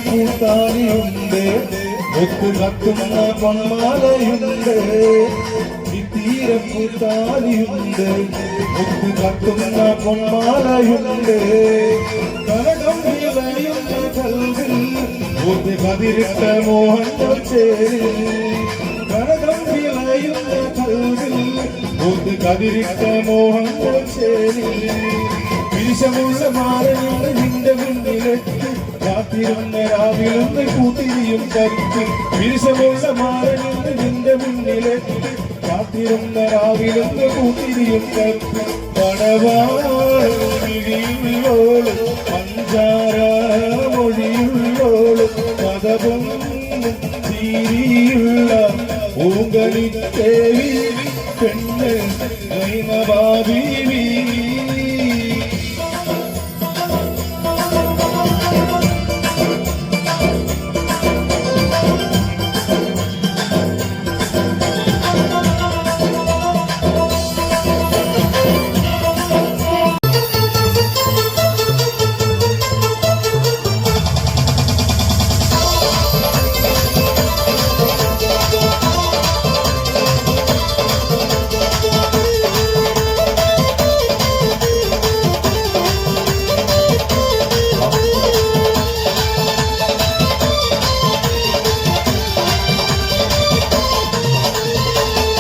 പൂത്താലിയുണ്ട് ഒത്തു കത്തുന്ന പൊന്മാലയുണ്ട് പൂത്താലിയുണ്ട് ഒത്തു കത്തുന്ന പൊന്മാലയുണ്ട് കനകം വിളയുന്ന കൽവിൽ ഒത്തു കതിരിട്ട മോഹങ്ങൾ ചേരി കനകം വിളയുന്ന കൽവിൽ ഒത്തു കതിരിട്ട മോഹങ്ങൾ ചേരി വിഷമുള്ള മാറിയുള്ള നിന്റെ മുന്നിലെത്തി കാത്തിരുന്ന രാവിലൊന്ന് കൂട്ടിരിയും കരുത്ത് വിഷമുള്ള മാറിയുള്ള നിന്റെ മുന്നിലെത്തി കാത്തിരുന്ന രാവിലൊന്ന് കൂട്ടിരിയും കരുത്ത് പടവാളിയുള്ളോള് പഞ്ചാര മൊഴിയുള്ളോള് പദവും തീരിയുള്ള പൂങ്കളിത്തേവി പെണ്ണ് ഗൈനബാബീവി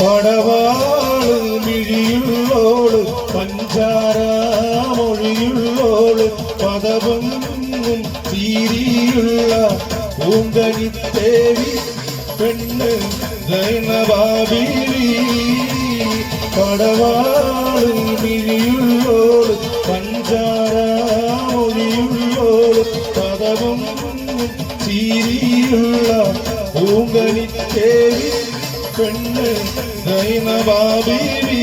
പടവാള് മിഴിയുള്ളോള് പഞ്ചാര മൊഴിയുള്ളോള് പദവൊന്നും തീരിയുള്ള പൂങ്കണിത്തേവി പെണ്ണ് ഗൈനബാബീവി പടവാള് മിഴിയുള്ളോള് പഞ്ചാര മൊഴിയുള്ളോള് പദവൊന്നും തീരിയുള്ള പൂങ്കണിത്തേവി പെണ്ണ് ഗൈനബാബീവി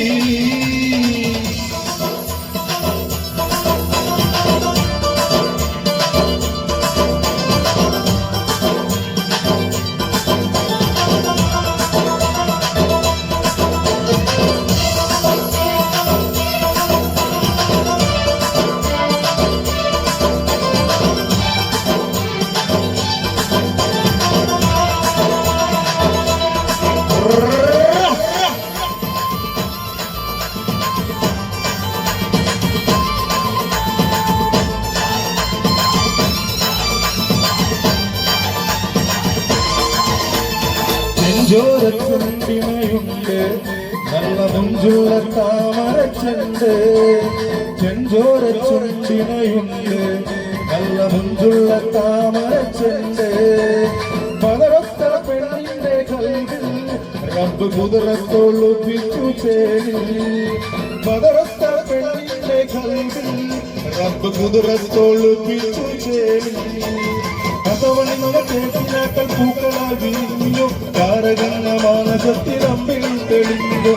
ചെഞ്ചോരച്ചുണ്ടിമയുണ്ട് നല്ല മുഞ്ചുള്ള താമരച്ചെണ്ട് ചെഞ്ചോരച്ചുണ്ടിമയുണ്ട് നല്ല മുഞ്ചുള്ള താമരച്ചെണ്ട് പതറത്ത പെണ്ണിന്റെ കൽവിൽ റബ്ബ് കുതിരത്തൊളുപ്പിച്ചു ചേരി പതറത്ത പെണ്ണിന്റെ കൽവിൽ റബ്ബ് കുതിരത്തൊളുപ്പിച്ചു ചേരി കേട്ടിനാക്കൾ പൂക്കളാൽ വിരിഞ്ഞു താരകന്ന മാനസത്തിൽ അമ്പിൽ തെളിഞ്ഞു